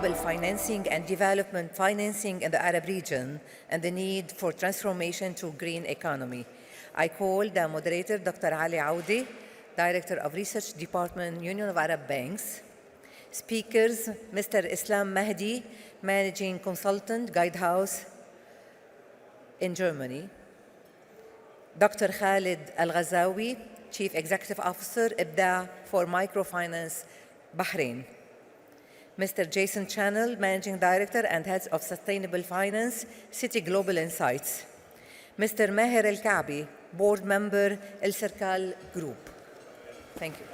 sustainable financing and development financing in the Arab region and the need for transformation to green economy. I call the moderator, Dr. Ali Aoudi, Director of Research Department, Union of Arab Banks. Speakers, Mr. Islam Mahdi, Managing Consultant, Guidehouse in Germany. Dr. Khalid Al-Ghazawi, Chief Executive Officer, IBDA for Microfinance, Bahrain. Mr. Jason Channel, Managing Director and Head of Sustainable Finance, Citi Global Insights. Mr. Maher El-Kaabi, Board Member, El Circal Group. Thank you.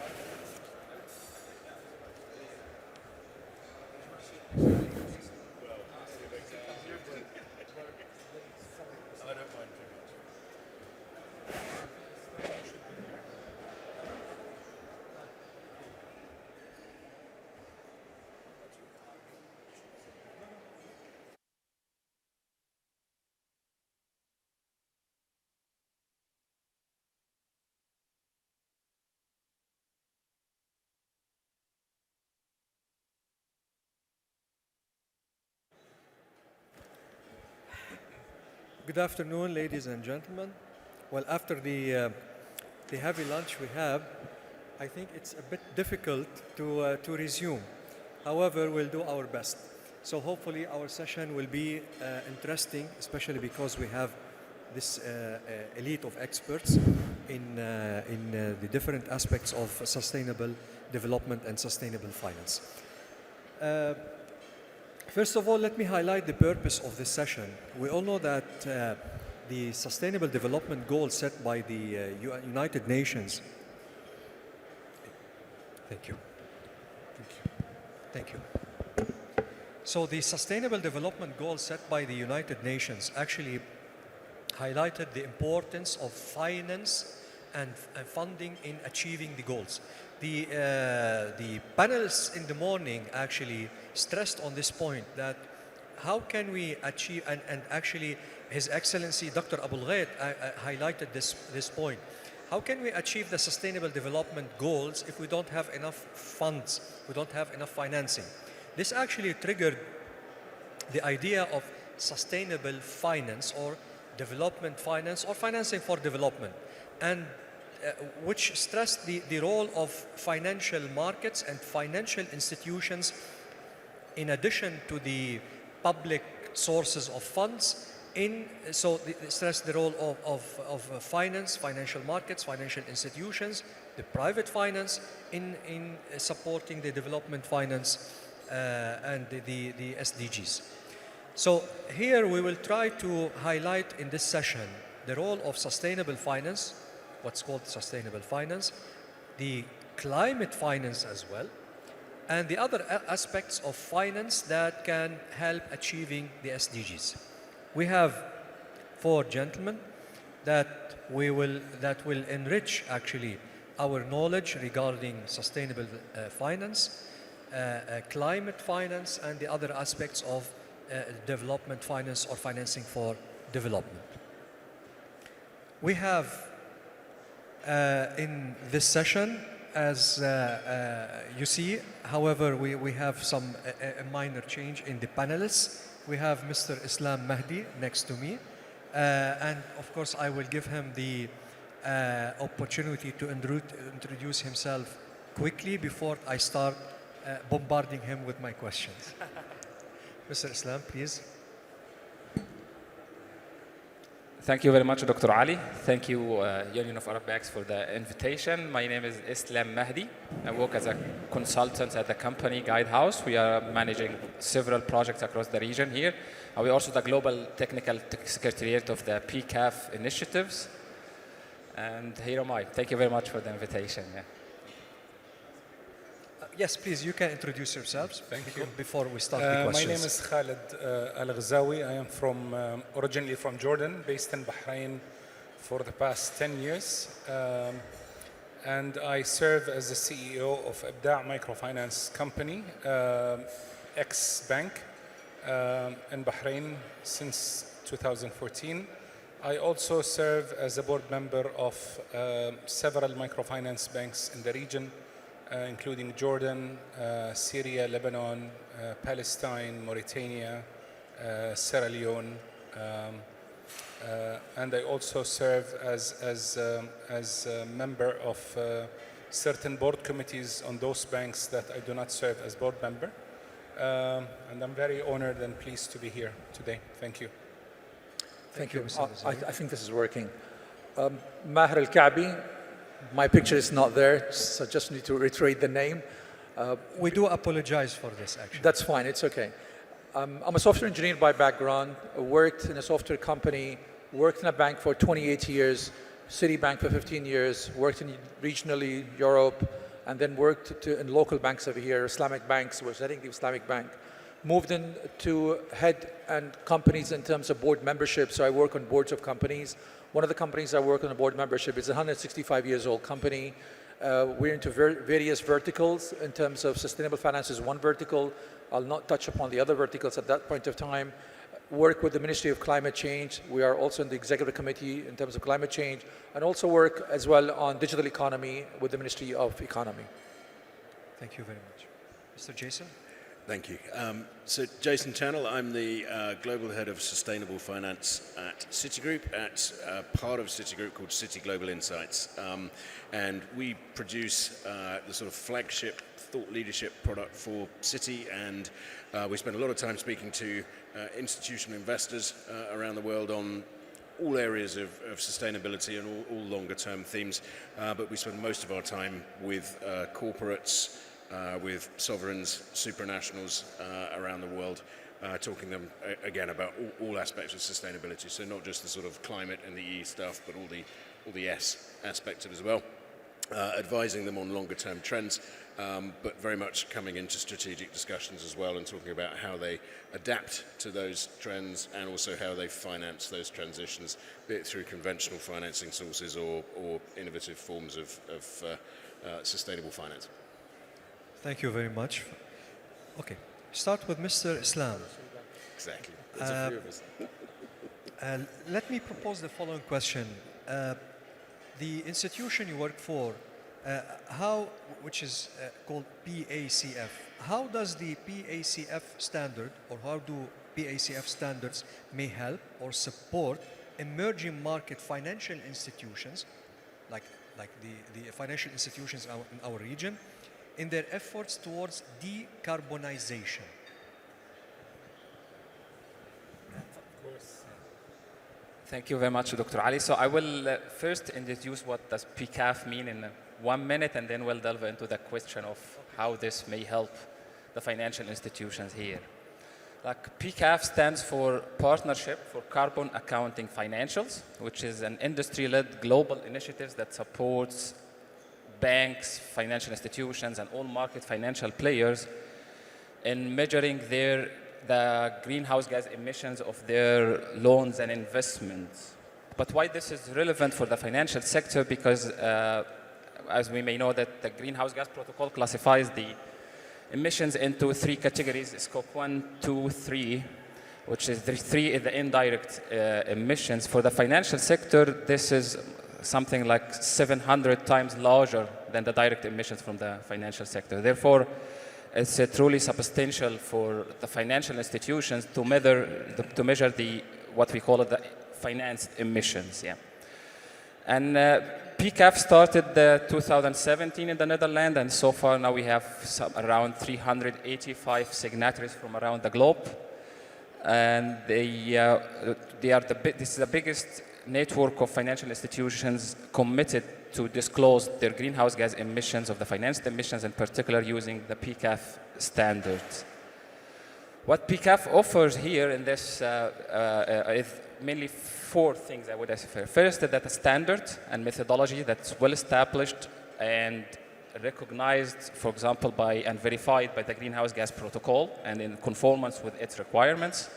Good afternoon, ladies and gentlemen. Well, after the heavy lunch we have, I think it's a bit difficult to resume. However, we'll do our best. So hopefully our session will be interesting, especially because we have this elite of experts in the different aspects of sustainable development and sustainable finance. First of all, let me highlight the purpose of this session. We all know that the Sustainable Development Goals set by the United Nations. Thank you. Thank you. So the Sustainable Development Goals set by the United Nations actually highlighted the importance of finance and funding in achieving the goals. The panelists in the morning actually stressed on this point, that how can we achieve, and actually His Excellency Dr. Abul Ghait highlighted this point. How can we achieve the sustainable development goals if we don't have enough funds, we don't have enough financing? This actually triggered the idea of sustainable finance or development finance or financing for development, and which stressed the role of financial markets and financial institutions in addition to the public sources of funds. So stressed the role of finance, financial markets, financial institutions, the private finance in supporting the development finance and the SDGs. So here we will try to highlight in this session the role of sustainable finance, what's called sustainable finance, the climate finance as well, and the other aspects of finance that can help achieving the SDGs. We have 4 gentlemen that will enrich actually our knowledge regarding sustainable finance, climate finance, and the other aspects of development finance or financing for development. We have in this session, as you see, however, we have a minor change in the panelists. We have Mr. Islam Mahdi next to me, and of course I will give him the opportunity to introduce himself quickly before I start bombarding him with my questions. Mr. Islam, please. Thank you very much, Dr. Ali. Thank you, Union of Arab Banks, for the invitation. My name is Islam Mahdi. I work as a consultant at the company Guidehouse. We are managing several projects across the region here. We are also the Global Technical Secretariat of the PCAF initiatives. And here am I. Thank you very much for the invitation. Yeah. Yes, please, you can introduce yourselves. Thank you. Before we start the questions. My name is Khalid Al-Ghazawi. I am originally from Jordan, based in Bahrain for the past 10 years. And I serve as the CEO of IBDA Microfinance Company, ex-bank, in Bahrain since 2014. I also serve as a board member of several microfinance banks in the region, including Jordan, Syria, Lebanon, Palestine, Mauritania, Sierra Leone, and I also serve as a member of certain board committees on those banks that I do not serve as board member. And I'm very honored and pleased to be here today. Thank you. Thank you. Mr. Rizal. I think this is working. Maher Al-Ka'bi, my picture is not there, so I just need to reiterate the name. We do apologize for this, actually. That's fine, it's okay. I'm a software engineer by background, worked in a software company, worked in a bank for 28 years, Citibank for 15 years, worked in regionally Europe, and then worked in local banks over here, Islamic banks, was heading the Islamic Bank. Moved in to head and companies in terms of board membership, so I work on boards of companies. One of the companies I work on a board membership is a 165 years old company. We're into various verticals. In terms of sustainable finance is one vertical. I'll not touch upon the other verticals at that point of time. Work with the Ministry of Climate Change. We are also in the executive committee in terms of climate change, and also work as well on digital economy with the Ministry of Economy. Thank you very much. Mr. Jason? Thank you. So Jason Channel, I'm the Global Head of Sustainable Finance at Citigroup, at part of Citigroup called Citi Global Insights. And we produce the sort of flagship thought leadership product for Citi, and we spend a lot of time speaking to institutional investors around the world on all areas of sustainability and all longer term themes, but we spend most of our time with corporates, with sovereigns, supranationals around the world, talking to them again about all aspects of sustainability. So not just the sort of climate and the E stuff, but all the S aspects of it as well. Advising them on longer term trends, but very much coming into strategic discussions as well and talking about how they adapt to those trends and also how they finance those transitions, be it through conventional financing sources or innovative forms of sustainable finance. Thank you very much. Okay, start with Mr. Islam. Exactly. There's a few of us. Let me propose the following question. The institution you work for, which is called PACF, how does the PACF standard, or how do PACF standards may help or support emerging market financial institutions, like the financial institutions in our region, in their efforts towards decarbonization? Thank you very much, Dr. Ali. So I will first introduce what does PCAF mean in 1 minute, and then we'll delve into the question of how this may help the financial institutions here. Like PCAF stands for Partnership for Carbon Accounting Financials, which is an industry-led global initiative that supports banks, financial institutions, and all market financial players in measuring the greenhouse gas emissions of their loans and investments. But why this is relevant for the financial sector? Because as we may know, that the greenhouse gas protocol classifies the emissions into 3 categories: scope 1, 2, 3, which is the 3 is the indirect emissions. For the financial sector, this is something like 700 times larger than the direct emissions from the financial sector. Therefore, it's truly substantial for the financial institutions to measure what we call the financed emissions. Yeah. And PCAF started 2017 in the Netherlands, and so far now we have around 385 signatories from around the globe. And this is the biggest network of financial institutions committed to disclose their greenhouse gas emissions of the financed emissions, in particular using the PCAF standards. What PCAF offers here in this is mainly 4 things I would say. First, that a standard and methodology that's well established and recognized, for example, and verified by the Greenhouse Gas Protocol and in conformance with its requirements.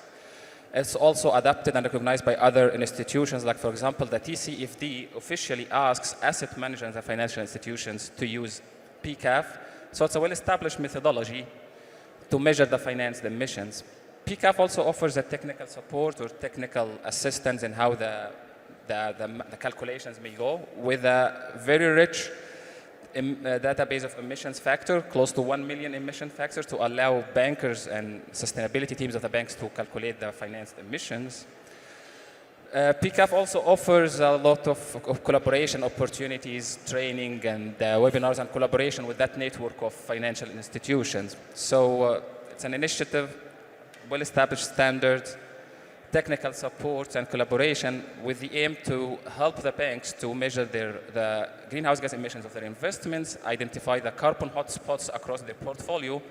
It's also adapted and recognized by other institutions, like, for example, the TCFD officially asks asset managers and financial institutions to use PCAF. So it's a well-established methodology to measure the financed emissions. PCAF also offers a technical support or technical assistance in how the calculations may go, with a very rich database of emissions factor, close to 1 million emission factors, to allow bankers and sustainability teams of the banks to calculate the financed emissions. PCAF also offers a lot of collaboration opportunities, training, and webinars and collaboration with that network of financial institutions. So it's an initiative, well-established standards, technical support, and collaboration with the aim to help the banks to measure the greenhouse gas emissions of their investments, identify the carbon hotspots across their portfolio,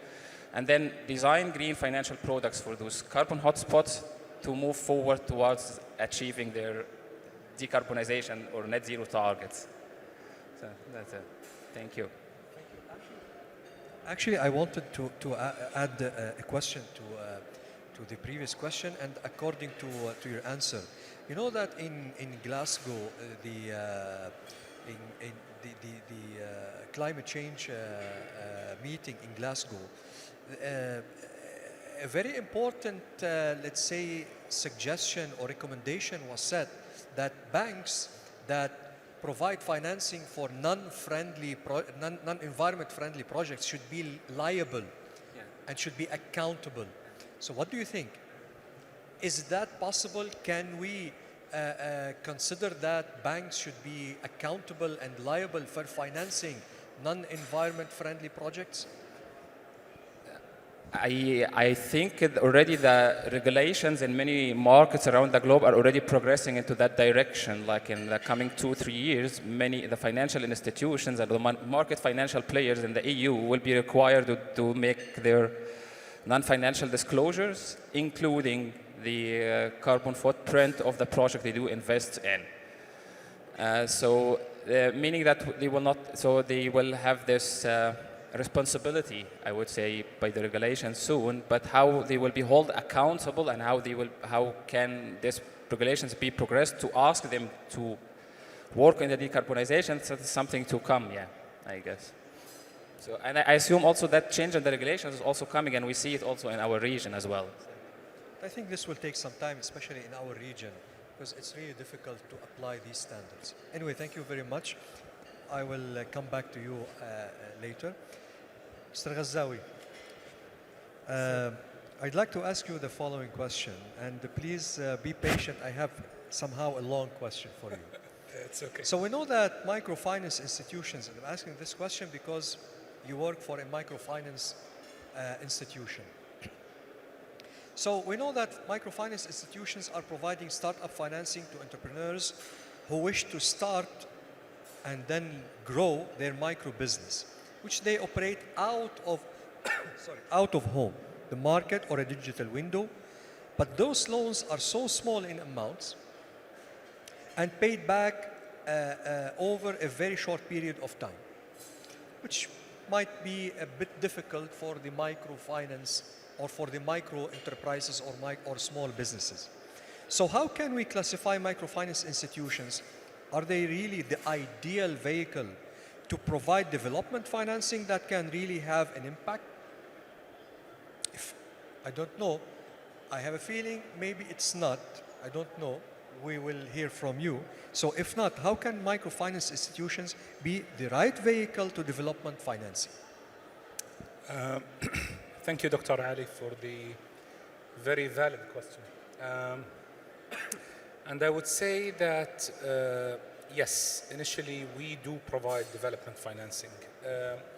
and then design green financial products for those carbon hotspots to move forward towards achieving their decarbonization or net zero targets. So that's it. Thank you. Actually, I wanted to add a question to the previous question, and according to your answer, you know that in Glasgow, the climate change meeting in Glasgow, a very important, let's say, suggestion or recommendation was said that banks that provide financing for non-environment friendly projects should be liable and should be accountable. So what do you think? Is that possible? Can we consider that banks should be accountable and liable for financing non-environment friendly projects? I think already the regulations in many markets around the globe are already progressing into that direction. Like in the coming 2-3 years, the financial institutions and the market financial players in the EU will be required to make their non-financial disclosures, including the carbon footprint of the project they do invest in. Meaning that they will not, so they will have this responsibility, I would say, by the regulation soon, but how they will be held accountable and how can these regulations be progressed to ask them to work in the decarbonization, so that's something to come, yeah, I guess. So, and I assume also that change in the regulations is also coming, and we see it also in our region as well. I think this will take some time, especially in our region, because it's really difficult to apply these standards. Anyway, thank you very much. I will come back to you later. Mr. Ghazawi, I'd like to ask you the following question, and please be patient. I have somehow a long question for you. It's okay. So we know that microfinance institutions, and I'm asking this question because you work for a microfinance institution. So we know that microfinance institutions are providing startup financing to entrepreneurs who wish to start and then grow their micro business, which they operate out of out of home, the market or a digital window. But those loans are so small in amounts and paid back over a very short period of time, which might be a bit difficult for the microfinance or for the micro enterprises or small businesses. So how can we classify microfinance institutions? Are they really the ideal vehicle to provide development financing that can really have an impact? I don't know. I have a feeling maybe it's not. I don't know. We will hear from you. So if not, how can microfinance institutions be the right vehicle to development financing? Thank you, Dr. Ali, for the very valid question. And I would say that, yes, initially we do provide development financing,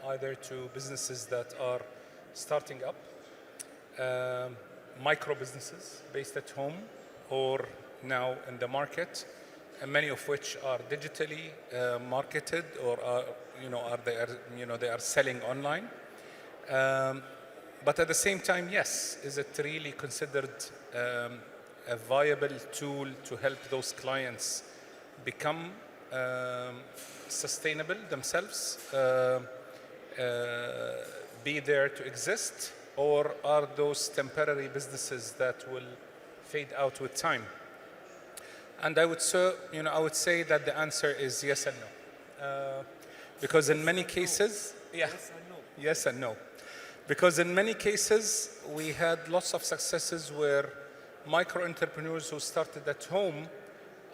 either to businesses that are starting up, micro businesses based at home or now in the market, and many of which are digitally marketed or are, they are selling online. But at the same time, yes, is it really considered a viable tool to help those clients become sustainable themselves, be there to exist, or are those temporary businesses that will fade out with time? And I would say that the answer is yes and no, because in many cases, yes and no. Because in many cases, we had lots of successes where micro entrepreneurs who started at home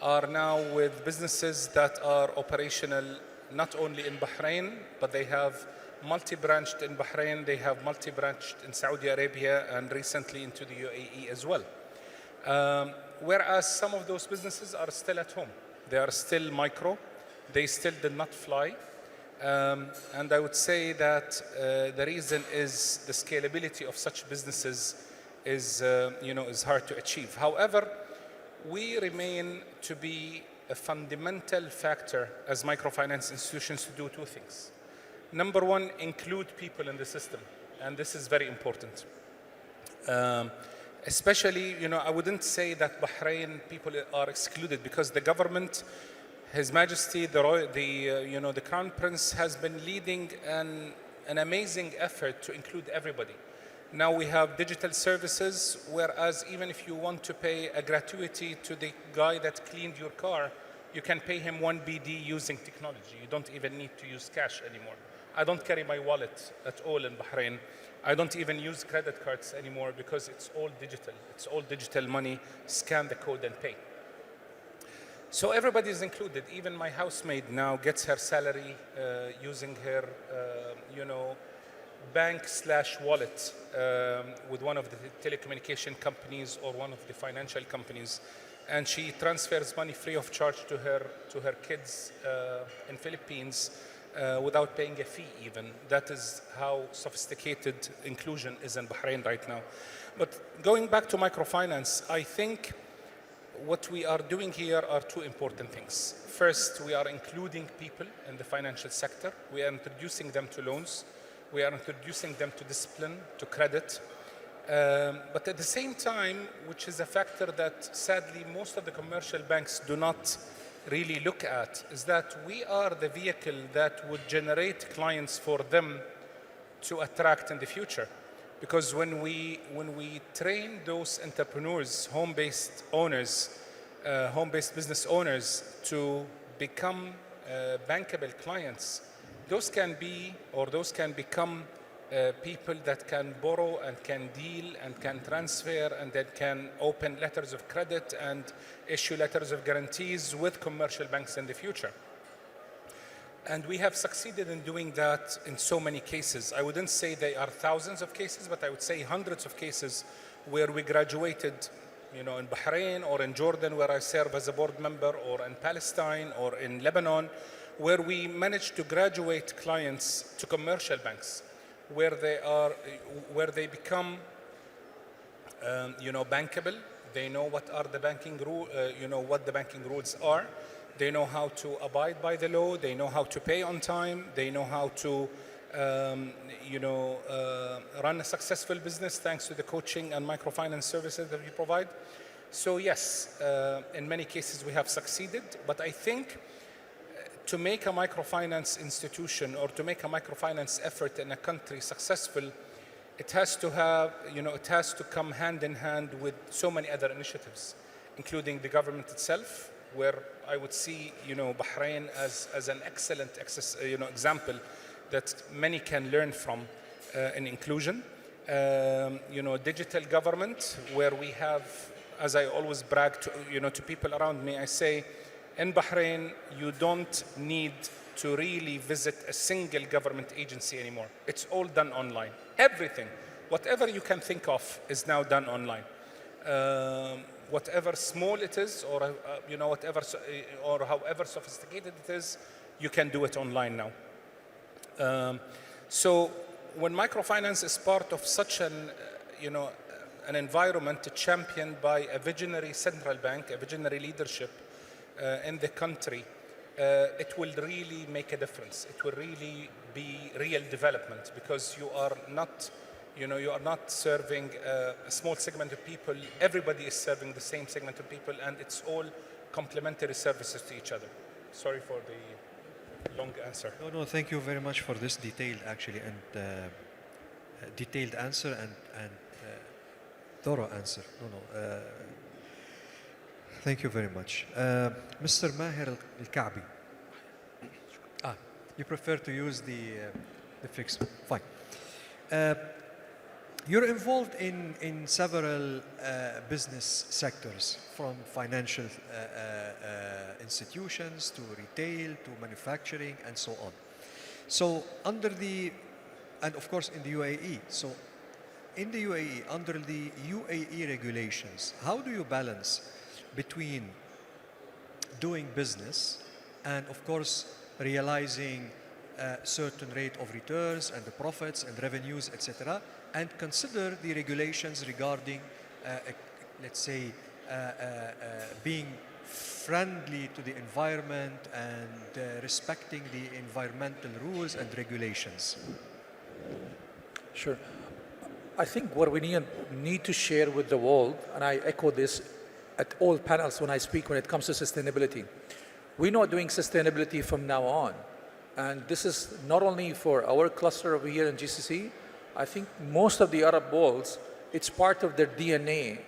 are now with businesses that are operational not only in Bahrain, but they have multi-branched in Bahrain, they have multi-branched in Saudi Arabia, and recently into the UAE as well. Whereas some of those businesses are still at home. They are still micro. They still did not fly. And I would say that the reason is the scalability of such businesses is hard to achieve. However, we remain to be a fundamental factor as microfinance institutions to do two things. Number one, include people in the system, and this is very important. Especially, I wouldn't say that Bahrain people are excluded because the government, His Majesty, the Crown Prince has been leading an amazing effort to include everybody. Now we have digital services, whereas even if you want to pay a gratuity to the guy that cleaned your car, you can pay him 1 BD using technology. You don't even need to use cash anymore. I don't carry my wallet at all in Bahrain. I don't even use credit cards anymore because it's all digital. It's all digital money. Scan the code and pay. So everybody is included. Even my housemaid now gets her salary using her, bank/wallet with one of the telecommunication companies or one of the financial companies, and she transfers money free of charge to her kids in Philippines without paying a fee even. That is how sophisticated inclusion is in Bahrain right now. But going back to microfinance, I think what we are doing here are two important things. First, we are including people in the financial sector. We are introducing them to loans. We are introducing them to discipline, to credit. But at the same time, which is a factor that sadly most of the commercial banks do not really look at, is that we are the vehicle that would generate clients for them to attract in the future. Because when we train those entrepreneurs, home-based owners, home-based business owners to become bankable clients, those can become people that can borrow and can deal and can transfer and that can open letters of credit and issue letters of guarantees with commercial banks in the future. And we have succeeded in doing that in so many cases. I wouldn't say they are thousands of cases, but I would say hundreds of cases where we graduated, in Bahrain or in Jordan, where I serve as a board member, or in Palestine or in Lebanon, where we managed to graduate clients to commercial banks, where they become, bankable. They know what are the banking what the banking rules are. They know how to abide by the law. They know how to pay on time. They know how to, run a successful business thanks to the coaching and microfinance services that we provide. So yes, in many cases we have succeeded, but I think to make a microfinance institution or to make a microfinance effort in a country successful, it has to have, it has to come hand in hand with so many other initiatives, including the government itself, where I would see, Bahrain as an excellent example that many can learn from in inclusion. Digital government, where we have, as I always brag to people around me, I say, in Bahrain, you don't need to really visit a single government agency anymore. It's all done online. Everything, whatever you can think of, is now done online. Whatever small it is, or whatever, or however sophisticated it is, you can do it online now. So when microfinance is part of such an environment championed by a visionary central bank, a visionary leadership in the country, it will really make a difference. It will really be real development, because you are not serving a small segment of people. Everybody is serving the same segment of people, and it's all complementary services to each other. Sorry for the long answer. No, thank you very much for this detailed, detailed answer and thorough answer. Thank you very much. Mr. Maher Al-Ka'bi. You prefer to use the fixed. Fine. You're involved in several business sectors, from financial institutions to retail to manufacturing and so on. So and of course in the UAE. So in the UAE, under the UAE regulations, how do you balance between doing business and of course realizing a certain rate of returns and the profits and revenues, etc., and consider the regulations regarding, let's say, being friendly to the environment and respecting the environmental rules and regulations? Sure. I think what we need to share with the world, and I echo this at all panels when I speak when it comes to sustainability, we're not doing sustainability from now on. And this is not only for our cluster over here in GCC. I think most of the Arab worlds, it's part of their DNA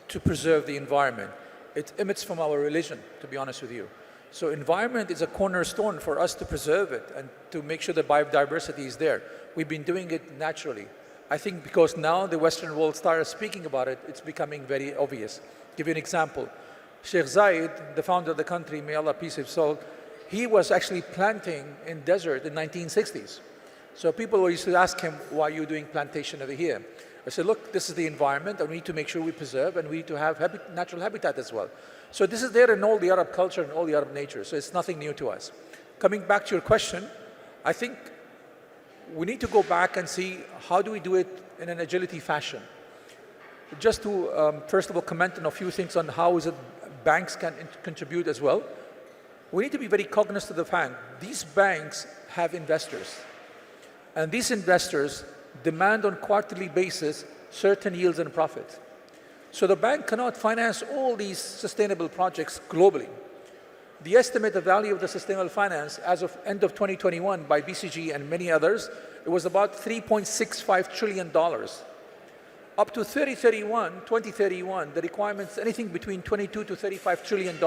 to preserve the environment. It emits from our religion, to be honest with you. So environment is a cornerstone for us to preserve it and to make sure that biodiversity is there. We've been doing it naturally. I think because now the Western world started speaking about it, it's becoming very obvious. Give you an example. Sheikh Zayed, the founder of the country, may Allah peace his soul, he was actually planting in desert in 1960s. So people used to ask him, why are you doing plantation over here? I said, look, this is the environment, and we need to make sure we preserve, and we need to have natural habitat as well. So this is there in all the Arab culture and all the Arab nature, so it's nothing new to us. Coming back to your question, I think we need to go back and see how do we do it in an agility fashion. Just to, first of all, comment on a few things on how is it banks can contribute as well. We need to be very cognizant of the fact these banks have investors. And these investors demand on quarterly basis certain yields and profit. So the bank cannot finance all these sustainable projects globally. The estimated value of the sustainable finance as of end of 2021 by BCG and many others, it was about $3.65 trillion. Up to 2031, the requirements anything between 22 to $35 trillion.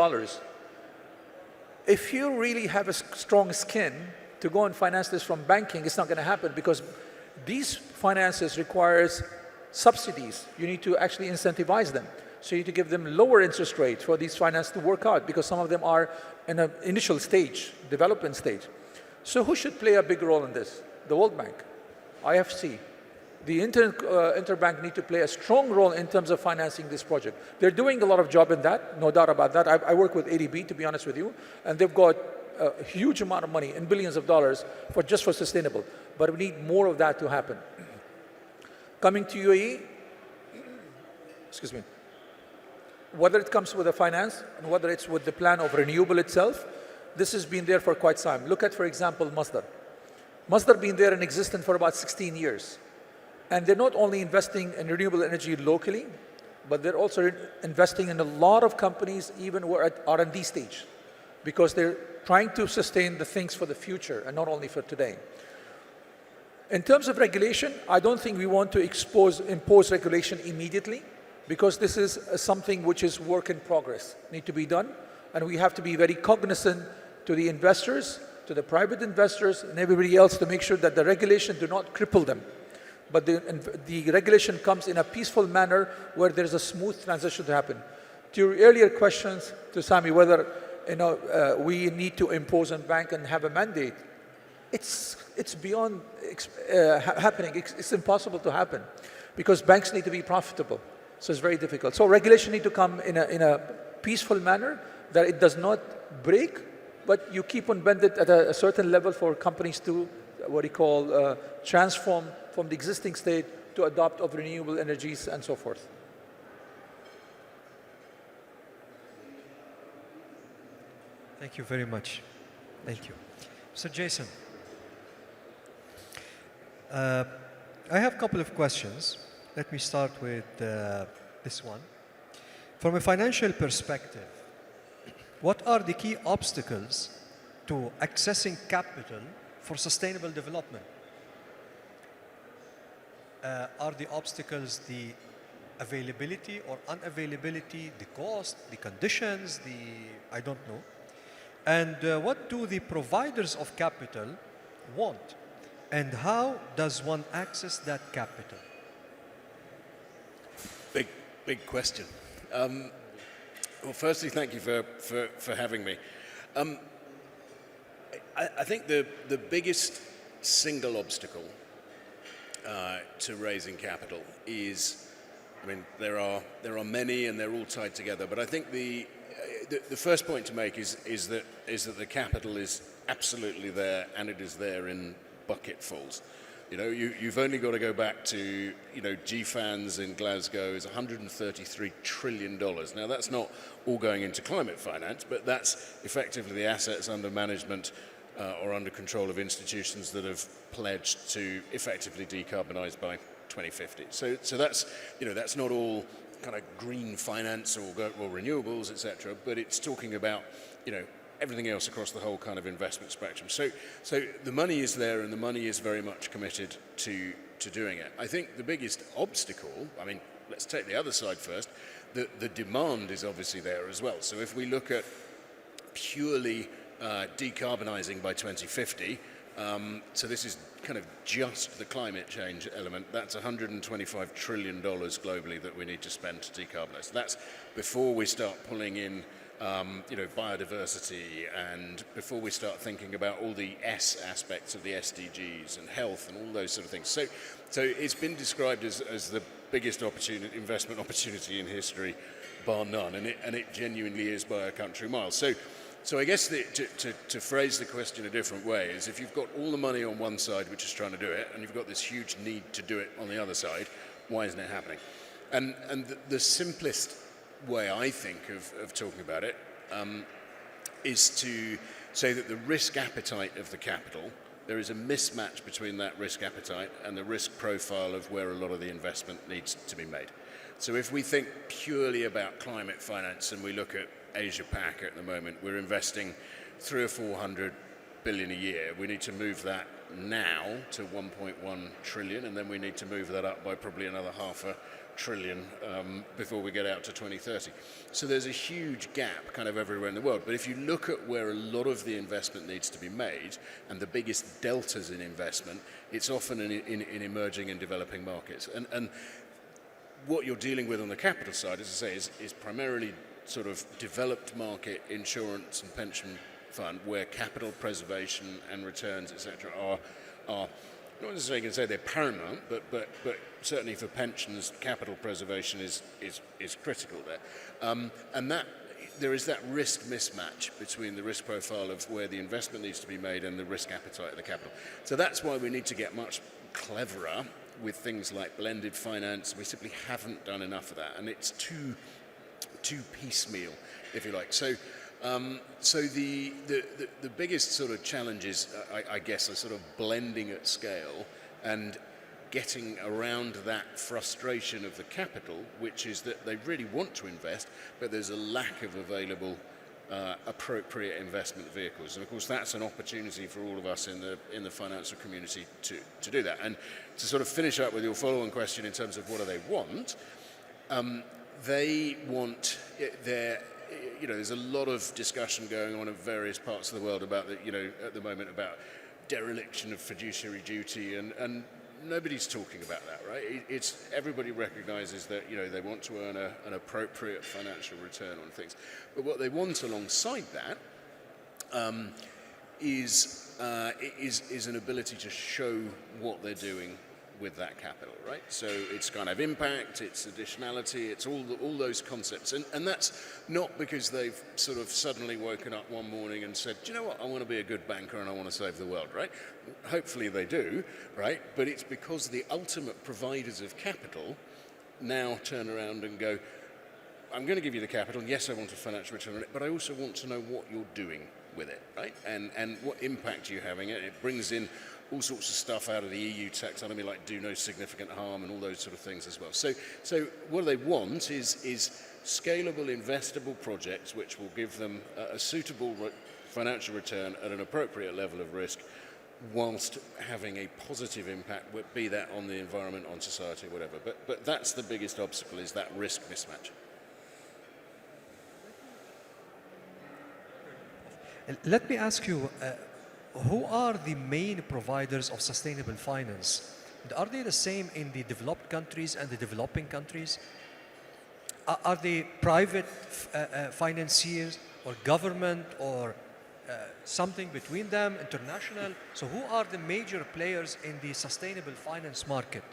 If you really have a strong skin to go and finance this from banking, it's not going to happen because these finances requires subsidies. You need to actually incentivize them. So you need to give them lower interest rates for these finances to work out because some of them are in an initial stage, development stage. So who should play a big role in this? The World Bank, IFC. The Interbank need to play a strong role in terms of financing this project. They're doing a lot of job in that, no doubt about that. I work with ADB, to be honest with you, and they've got a huge amount of money in billions of dollars just for sustainable. But we need more of that to happen. Coming to UAE, excuse me, whether it comes with the finance and whether it's with the plan of renewable itself, this has been there for quite some time. Look at, for example, Masdar. Masdar been there in existence for about 16 years. And they're not only investing in renewable energy locally, but they're also investing in a lot of companies, even who are at R&D stage, because they're trying to sustain the things for the future and not only for today. In terms of regulation, I don't think we want to impose regulation immediately, because this is something which is work in progress, need to be done, and we have to be very cognizant to the investors, to the private investors, and everybody else to make sure that the regulation do not cripple them. But the regulation comes in a peaceful manner where there's a smooth transition to happen. To your earlier questions, to Sami, whether we need to impose on bank and have a mandate, it's beyond happening. It's impossible to happen because banks need to be profitable. So it's very difficult. So regulation need to come in a peaceful manner that it does not break, but you keep on bending it at a certain level for companies to what you call transform from the existing state to adopt of renewable energies and so forth. Thank you very much. Thank you. So Jason, I have a couple of questions. Let me start with this one. From a financial perspective, what are the key obstacles to accessing capital for sustainable development? Are the obstacles the availability or unavailability, the cost, the conditions, I don't know. And what do the providers of capital want? And how does one access that capital? Big question. Well, firstly, thank you for having me. I think the biggest single obstacle to raising capital is, I mean, there are many and they're all tied together, but I think the first point to make is that the capital is absolutely there, and it is there in bucketfuls. You know, you've only got to go back to, you know, GFANZ in Glasgow is $133 trillion. Now, that's not all going into climate finance, but that's effectively the assets under management or under control of institutions that have pledged to effectively decarbonize by 2050. So that's, you know, that's not all kind of green finance or renewables, etc., but it's talking about, you know, everything else across the whole kind of investment spectrum. So the money is there, and the money is very much committed to doing it. I think the biggest obstacle, I mean, let's take the other side first, the demand is obviously there as well. So if we look at purely decarbonising by 2050, so this is kind of just the climate change element, that's $125 trillion globally that we need to spend to decarbonise. That's before we start pulling in you know, biodiversity, and before we start thinking about all the S aspects of the SDGs and health and all those sort of things. So it's been described as the biggest investment opportunity in history, bar none, and it genuinely is by a country mile. So I guess to phrase the question a different way is, if you've got all the money on one side which is trying to do it, and you've got this huge need to do it on the other side, why isn't it happening? And the simplest way I think of talking about it is to say that the risk appetite of the capital, there is a mismatch between that risk appetite and the risk profile of where a lot of the investment needs to be made. So if we think purely about climate finance and we look at Asia Pac at the moment, we're investing 300 or 400 billion a year. We need to move that now to 1.1 trillion, and then we need to move that up by probably another $500 billion before we get out to 2030. So there's a huge gap kind of everywhere in the world. But if you look at where a lot of the investment needs to be made, and the biggest deltas in investment, it's often in emerging and developing markets. And what you're dealing with on the capital side, as I say, is primarily sort of developed market insurance and pension fund, where capital preservation and returns, etc., are not necessarily going to say they're paramount, but certainly for pensions, capital preservation is critical there, and that there is that risk mismatch between the risk profile of where the investment needs to be made and the risk appetite of the capital. So that's why we need to get much cleverer with things like blended finance. We simply haven't done enough of that, and it's too piecemeal, if you like. So the biggest sort of challenges, I guess, are sort of blending at scale and getting around that frustration of the capital, which is that they really want to invest, but there's a lack of available appropriate investment vehicles. And of course, that's an opportunity for all of us in the financial community to do that. And to sort of finish up with your follow-on question in terms of what do they want, they want you know, there's a lot of discussion going on in various parts of the world about you know, at the moment about dereliction of fiduciary duty, and nobody's talking about that, right? It's everybody recognizes that, you know, they want to earn an appropriate financial return on things, but what they want alongside that is an ability to show what they're doing with that capital, right? So it's kind of impact, it's additionality, it's all those concepts. And that's not because they've sort of suddenly woken up one morning and said, do you know what, I want to be a good banker and I want to save the world, right? Hopefully they do, right? But it's because the ultimate providers of capital now turn around and go, I'm going to give you the capital, yes, I want a financial return on it, but I also want to know what you're doing with it, right? And what impact you're having. It brings in all sorts of stuff out of the EU taxonomy, like do no significant harm and all those sort of things as well. So what they want is scalable, investable projects which will give them a suitable financial return at an appropriate level of risk, whilst having a positive impact, be that on the environment, on society, whatever. But that's the biggest obstacle, is that risk mismatch. Let me ask you, who are the main providers of sustainable finance? And are they the same in the developed countries and the developing countries? are they private financiers or government or something between them, international? So who are the major players in the sustainable finance market?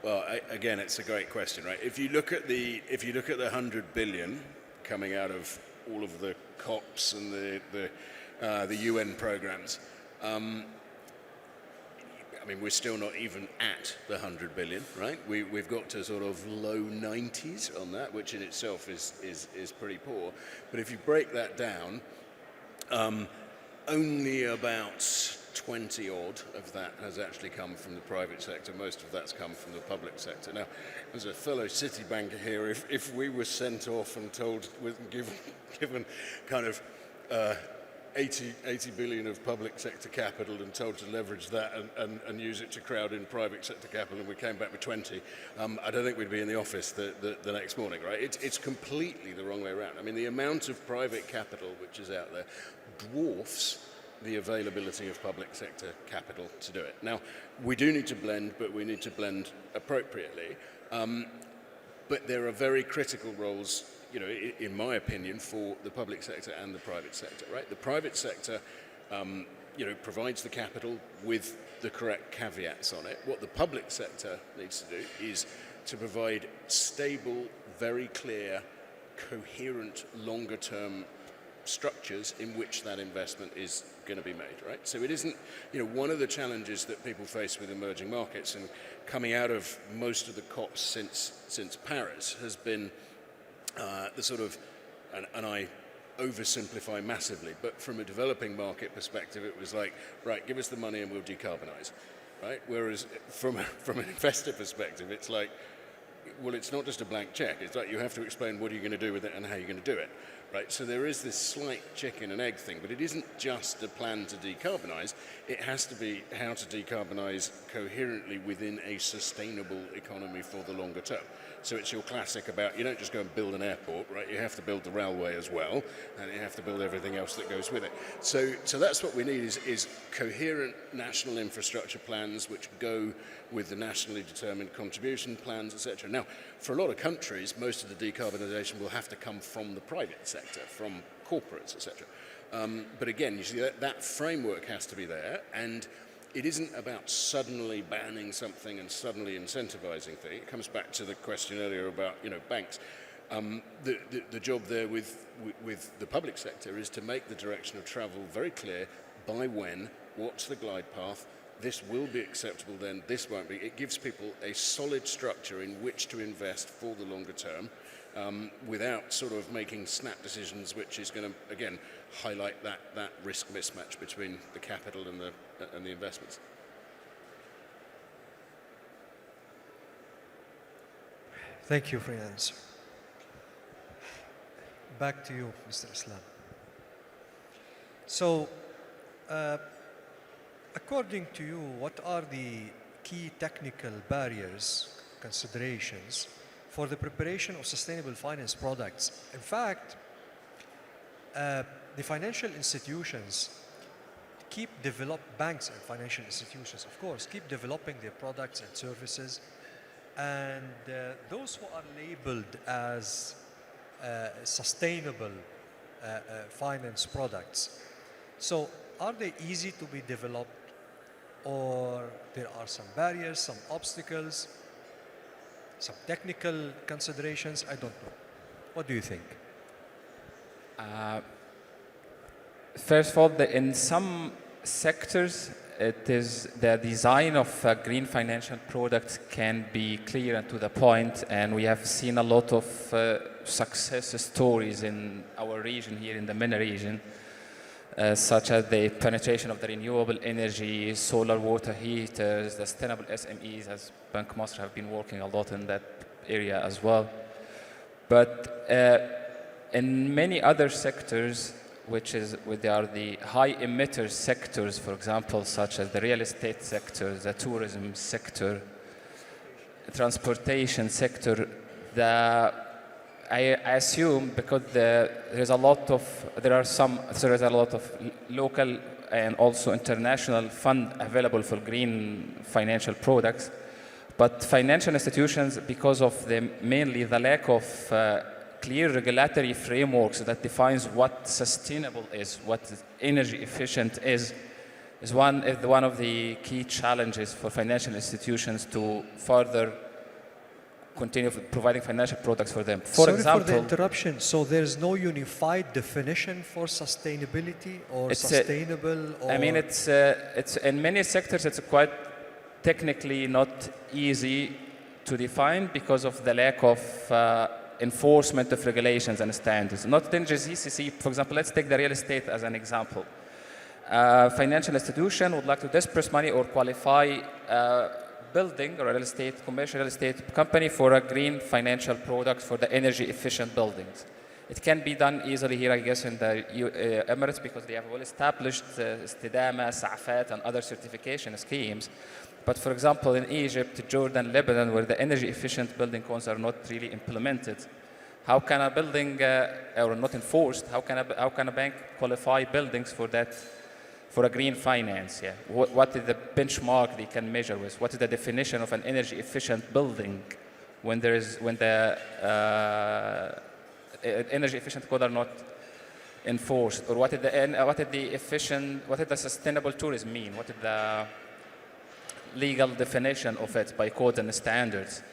Well, again, it's a great question, right? If you look at the 100 billion coming out of all of the COPs and the UN programs, I mean, we're still not even at the 100 billion, right? We've got to sort of low 90s on that, which in itself is pretty poor. But if you break that down, only about 20 odd of that has actually come from the private sector. Most of that's come from the public sector. Now, as a fellow Citibanker here, if we were sent off and told, given kind of 80 billion of public sector capital and told to leverage that and use it to crowd in private sector capital, and we came back with 20, I don't think we'd be in the office the next morning, right? It's completely the wrong way around. I mean, the amount of private capital which is out there dwarfs the availability of public sector capital to do it. Now, we do need to blend, but we need to blend appropriately. But there are very critical roles, you know, in my opinion, for the public sector and the private sector, right? The private sector, you know, provides the capital with the correct caveats on it. What the public sector needs to do is to provide stable, very clear, coherent, longer-term structures in which that investment is going to be made, right? So it isn't, you know, one of the challenges that people face with emerging markets and coming out of most of the COPs since Paris has been the sort of, and I oversimplify massively, but from a developing market perspective, it was like, right, give us the money and we'll decarbonize, right? Whereas from an investor perspective, it's like, well, it's not just a blank check. It's like you have to explain what are you going to do with it and how you're going to do it, right? So there is this slight chicken and egg thing, but it isn't just a plan to decarbonize. It has to be how to decarbonize coherently within a sustainable economy for the longer term. So it's your classic about, you don't just go and build an airport, right? You have to build the railway as well, and you have to build everything else that goes with it. So that's what we need is coherent national infrastructure plans which go with the nationally determined contribution plans, etc. Now, for a lot of countries, most of the decarbonisation will have to come from the private sector, from corporates, etc. But again, you see that framework has to be there, and it isn't about suddenly banning something and suddenly incentivizing things. It comes back to the question earlier about, you know, banks. The job there with the public sector is to make the direction of travel very clear. By when, what's the glide path? This will be acceptable then, this won't be. It gives people a solid structure in which to invest for the longer term without sort of making snap decisions, which is going to, again, highlight that risk mismatch between the capital and the investments. Thank you for your answer. Back to you, Mr. Islam. So, according to you, what are the key technical barriers, considerations for the preparation of sustainable finance products? In fact, the financial institutions banks and financial institutions, of course, keep developing their products and services, and those who are labeled as sustainable finance products. So are they easy to be developed, or there are some barriers, some obstacles, some technical considerations? I don't know. What do you think? First of all, in some sectors, it is the design of green financial products can be clear and to the point, and we have seen a lot of success stories in our region here in the MENA region, such as the penetration of the renewable energy, solar water heaters, the sustainable SMEs, as Bank Masr have been working a lot in that area as well. But in many other sectors, they are the high emitter sectors, for example, such as the real estate sector, the tourism sector, transportation sector. I assume because there is a lot of local and also international fund available for green financial products. But financial institutions, because of mainly the lack of clear regulatory frameworks that defines what sustainable is, what energy efficient is one of the key challenges for financial institutions to further continue providing financial products for them. For Sorry example, for the interruption. So there's no unified definition for sustainability or sustainable? I mean, it's in many sectors, it's quite technically not easy to define because of the lack of enforcement of regulations and standards. Not in GCC, for example, let's take the real estate as an example. Financial institution would like to disperse money or qualify building or commercial real estate company for a green financial product for the energy efficient buildings. It can be done easily here, I guess, in the Emirates because they have well-established Istidama, Sa'afat, and other certification schemes. But for example, in Egypt, Jordan, Lebanon, where the energy efficient building codes are not really implemented, how can a building, or not enforced, how can a bank qualify buildings for that? For a green finance, yeah. What is the benchmark they can measure with? What is the definition of an energy efficient building when the energy efficient code are not enforced? Or what is the sustainable tourism mean? What is the legal definition of it by codes and standards?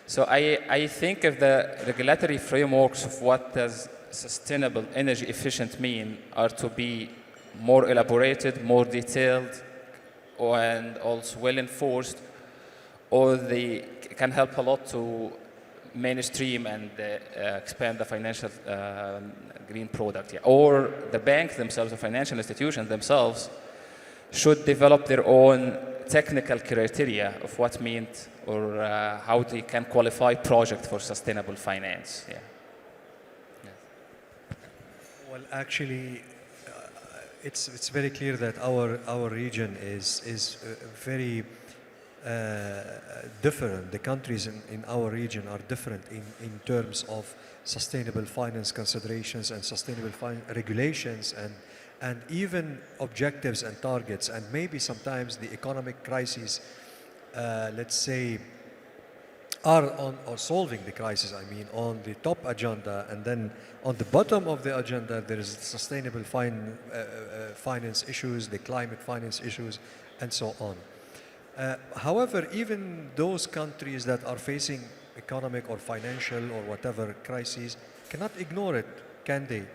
So I think if the regulatory frameworks of what does sustainable energy efficient mean are to be more elaborated, more detailed, and also well enforced, or they can help a lot to mainstream and expand the financial green product. Yeah. Or the banks themselves, the financial institutions themselves, should develop their own technical criteria of what means or how they can qualify project for sustainable finance. Yeah. Well, actually, it's very clear that our region is very different. The countries in our region are different in terms of sustainable finance considerations and sustainable regulations and even objectives and targets. And maybe sometimes the economic crises, let's say, or solving the crisis, I mean, on the top agenda, and then on the bottom of the agenda there is sustainable finance issues, the climate finance issues, and so on. However, even those countries that are facing economic or financial or whatever crises cannot ignore it, can they?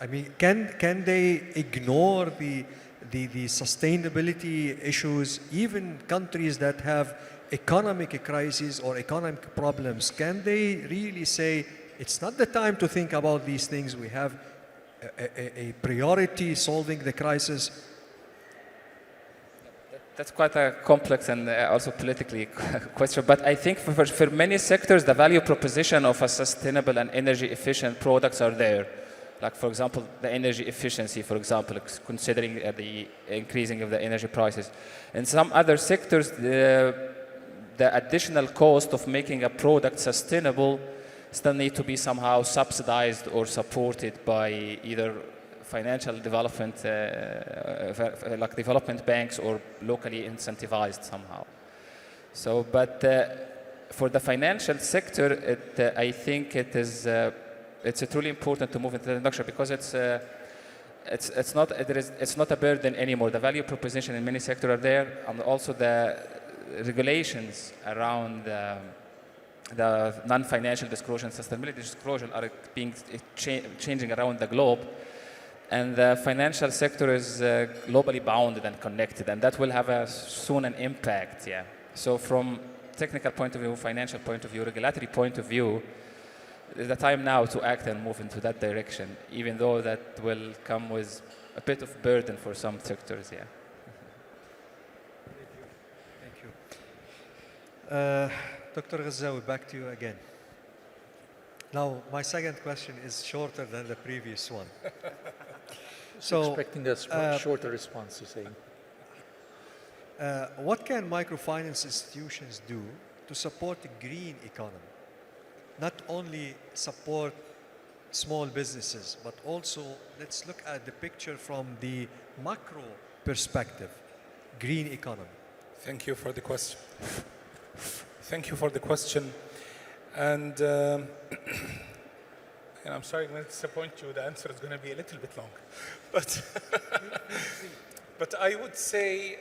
I mean, can they ignore the sustainability issues? Even countries that have economic crises or economic problems, can they really say it's not the time to think about these things? We have a priority solving the crisis. That's quite a complex and also politically question. But I think for many sectors, the value proposition of a sustainable and energy efficient products are there. Like, for example, the energy efficiency, for example, considering the increasing of the energy prices. In some other sectors, the additional cost of making a product sustainable still need to be somehow subsidized or supported by either financial development, like development banks, or locally incentivized somehow. So, but for the financial sector, I think it's truly important to move into the industry because it's not a burden anymore. The value proposition in many sectors are there, and also the regulations around the non-financial disclosure and sustainability disclosure are being changing around the globe, and the financial sector is globally bounded and connected, and that will have soon an impact. Yeah. So from technical point of view, financial point of view, regulatory point of view, it's the time now to act and move into that direction, even though that will come with a bit of burden for some sectors. Yeah. Dr. Ghazawi, back to you again. Now, my second question is shorter than the previous one. So, expecting a shorter response, you say. What can microfinance institutions do to support the green economy? Not only support small businesses, but also let's look at the picture from the macro perspective, green economy. Thank you for the question. Thank you for the question. And, and I'm sorry I'm going to disappoint you. The answer is going to be a little bit long. But, but I would say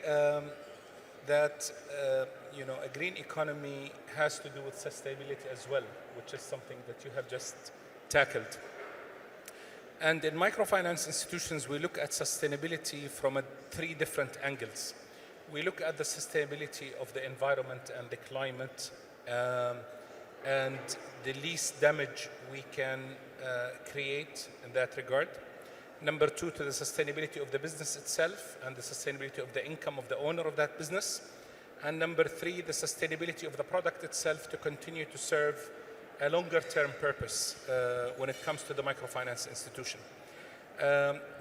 that a green economy has to do with sustainability as well, which is something that you have just tackled. And in microfinance institutions, we look at sustainability from three different angles. We look at the sustainability of the environment and the climate, and the least damage we can create in that regard. Number two, to the sustainability of the business itself and the sustainability of the income of the owner of that business. And number three, the sustainability of the product itself to continue to serve a longer term purpose when it comes to the microfinance institution.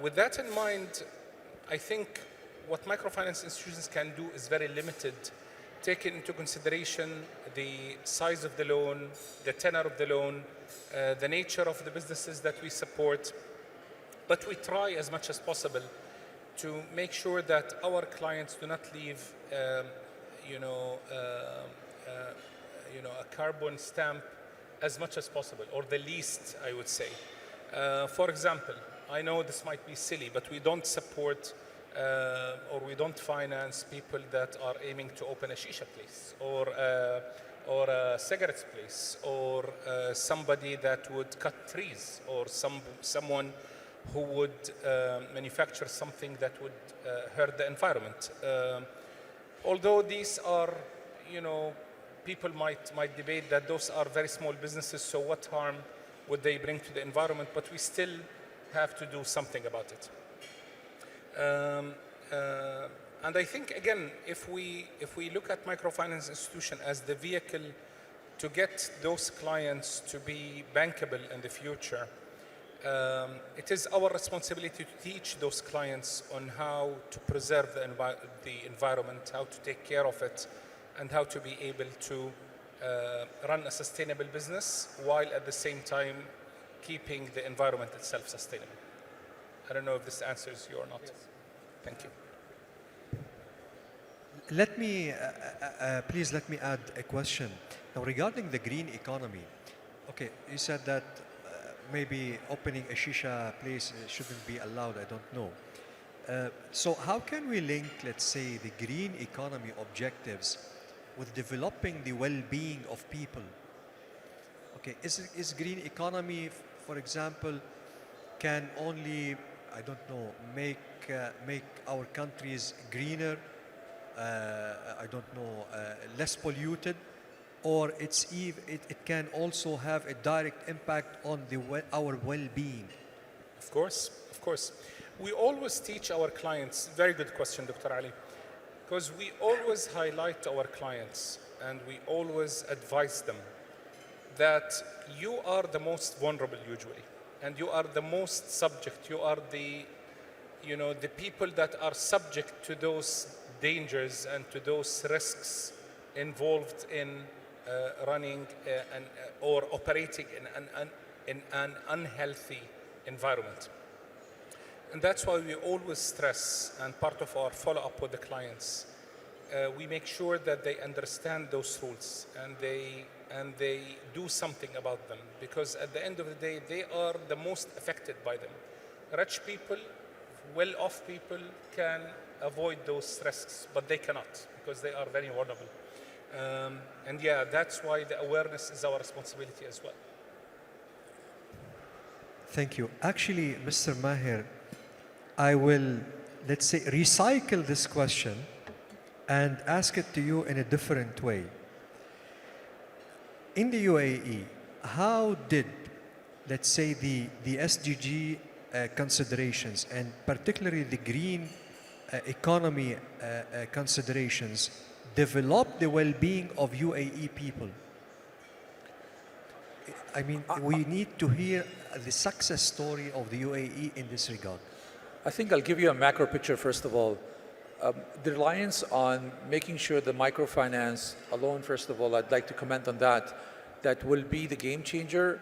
With that in mind, I think what microfinance institutions can do is very limited, taking into consideration the size of the loan, the tenor of the loan, the nature of the businesses that we support. But we try as much as possible to make sure that our clients do not leave a carbon stamp as much as possible, or the least, I would say. For example, I know this might be silly, but we don't support or we don't finance people that are aiming to open a shisha place or a cigarettes place, or somebody that would cut trees, or someone who would manufacture something that would hurt the environment. Although these are, people might debate that those are very small businesses, so what harm would they bring to the environment? But we still have to do something about it. And I think, again, if we look at microfinance institution as the vehicle to get those clients to be bankable in the future, it is our responsibility to teach those clients on how to preserve the environment, how to take care of it, and how to be able to run a sustainable business while at the same time keeping the environment itself sustainable. I don't know if this answers you or not. Yes. Thank you. Let me, please let me add a question. Now, regarding the green economy, okay, you said that maybe opening a shisha place shouldn't be allowed, I don't know. So how can we link, let's say, the green economy objectives with developing the well-being of people? Okay, is green economy, for example, can only, I don't know, make our countries greener, I don't know, less polluted, or it can also have a direct impact on our well-being? Of course, of course. We always teach our clients, very good question, Dr. Ali, because we always highlight to our clients and we always advise them that you are the most vulnerable usually, and you are the most subject. You are the people that are subject to those dangers and to those risks involved in running or operating in an unhealthy environment. And that's why we always stress, and part of our follow-up with the clients, we make sure that they understand those rules and they do something about them, because at the end of the day, they are the most affected by them. Rich people, well-off people can avoid those risks, but they cannot because they are very vulnerable. And yeah, that's why the awareness is our responsibility as well. Thank you. Actually, Mr. Maher, I will, let's say, recycle this question and ask it to you in a different way. In the UAE, how did, let's say, the SDG considerations, and particularly the green economy considerations, develop the well-being of UAE people? I mean, we need to hear the success story of the UAE in this regard. I think I'll give you a macro picture first of all. The reliance on making sure the microfinance alone, first of all, I'd like to comment on that will be the game changer.